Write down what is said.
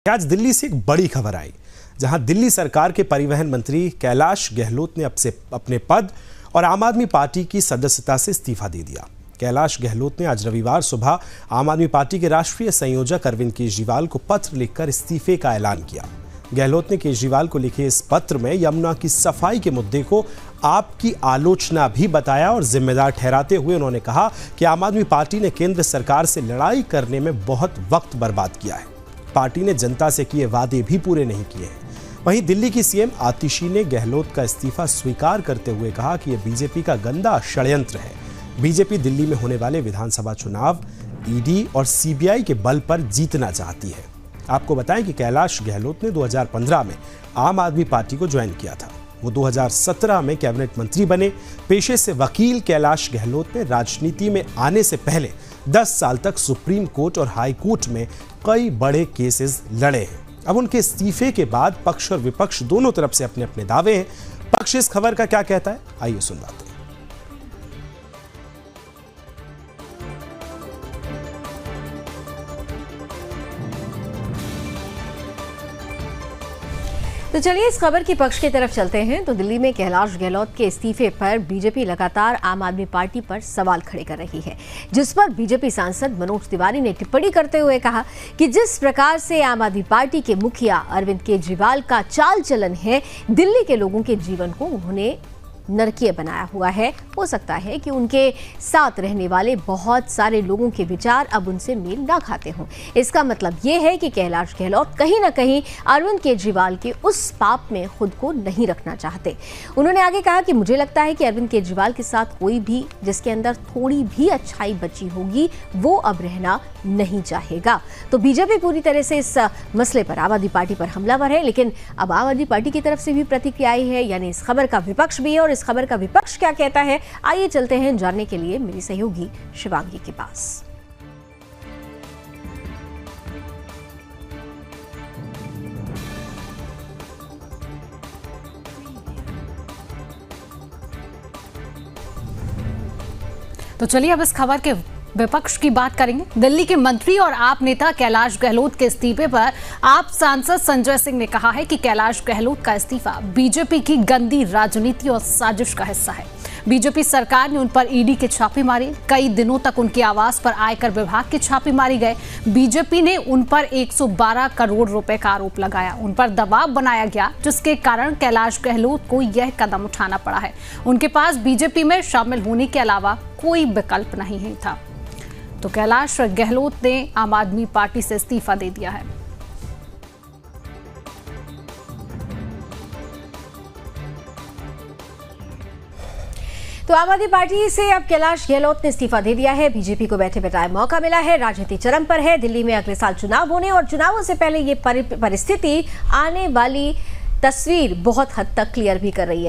आज दिल्ली से एक बड़ी खबर आई, जहां दिल्ली सरकार के परिवहन मंत्री कैलाश गहलोत ने अपने पद और आम आदमी पार्टी की सदस्यता से इस्तीफा दे दिया। कैलाश गहलोत ने आज रविवार सुबह आम आदमी पार्टी के राष्ट्रीय संयोजक अरविंद केजरीवाल को पत्र लिखकर इस्तीफे का ऐलान किया। गहलोत ने केजरीवाल को लिखे इस पत्र में यमुना की सफाई के मुद्दे को आपकी आलोचना भी बताया और जिम्मेदार ठहराते हुए उन्होंने कहा कि आम आदमी पार्टी ने केंद्र सरकार से लड़ाई करने में बहुत वक्त बर्बाद किया है। पार्टी ने जनता से किए वादे भी पूरे नहीं किए हैं। वहीं दिल्ली की सीएम आतिशी ने गहलोत का इस्तीफा स्वीकार करते हुए कहा कि यह बीजेपी का गंदा षड्यंत्र है। बीजेपी दिल्ली में होने वाले विधानसभा चुनाव ईडी और सीबीआई के बल पर जीतना चाहती है। आपको बताएं कि कैलाश गहलोत ने 2015 में आम आदमी पार्टी को ज्वाइन किया था। वो 2017 में कैबिनेट मंत्री बने। पेशे से वकील कैलाश गहलोत ने राजनीति में आने से पहले 10 साल तक सुप्रीम कोर्ट और हाई कोर्ट में कई बड़े केसेस लड़े हैं। अब उनके इस्तीफे के बाद पक्ष और विपक्ष दोनों तरफ से अपने अपने दावे हैं। पक्ष इस खबर का क्या कहता है, आइए सुनवाते हैं। तो चलिए इस खबर की पक्ष की तरफ चलते हैं। तो दिल्ली में कैलाश गहलोत के इस्तीफे पर बीजेपी लगातार आम आदमी पार्टी पर सवाल खड़े कर रही है, जिस पर बीजेपी सांसद मनोज तिवारी ने टिप्पणी करते हुए कहा कि जिस प्रकार से आम आदमी पार्टी के मुखिया अरविंद केजरीवाल का चाल चलन है, दिल्ली के लोगों के जीवन को उन्होंने नरकीय बनाया हुआ है। हो सकता है कि उनके साथ रहने वाले बहुत सारे लोगों के विचार अब उनसे मेल ना खाते हों। इसका मतलब यह है कि कैलाश गहलोत कहीं ना कहीं अरविंद केजरीवाल के उस पाप में खुद को नहीं रखना चाहते। उन्होंने आगे कहा कि मुझे लगता है कि अरविंद केजरीवाल के साथ कोई भी जिसके अंदर थोड़ी भी अच्छाई बची होगी वो अब रहना नहीं चाहेगा। तो बीजेपी पूरी तरह से इस मसले पर आम आदमी पार्टी पर हमलावर है, लेकिन अब आम आदमी पार्टी की तरफ से भी प्रतिक्रिया आई है, यानी इस खबर का विपक्ष भी है। और इस खबर का विपक्ष क्या कहता है, आइए चलते हैं जानने के लिए मेरी सहयोगी शिवांगी के पास। तो चलिए अब इस खबर के विपक्ष की बात करेंगे। दिल्ली के मंत्री और आप नेता कैलाश गहलोत के इस्तीफे पर आप सांसद संजय सिंह ने कहा है कि कैलाश गहलोत का इस्तीफा बीजेपी की गंदी राजनीति और साजिश का हिस्सा है। बीजेपी सरकार ने उन पर ईडी के छापे मारे, कई दिनों तक उनके आवास पर आयकर विभाग के छापे मारे गए। बीजेपी ने उन पर 112 करोड़ रुपए का आरोप लगाया, उन पर दबाव बनाया गया, जिसके कारण कैलाश गहलोत को यह कदम उठाना पड़ा है। उनके पास बीजेपी में शामिल होने के अलावा कोई विकल्प नहीं था। तो कैलाश गहलोत ने आम आदमी पार्टी से इस्तीफा दे दिया है। तो आम आदमि पार्टी से अब कैलाश गहलोत ने इस्तीफा दे दिया है। बीजेपी को बैठे बैठाए मौका मिला है। राजनीति चरम पर है। दिल्ली में अगले साल चुनाव होने और चुनावों से पहले ये परिस्थिति आने वाली तस्वीर बहुत हद तक क्लियर भी कर रही है।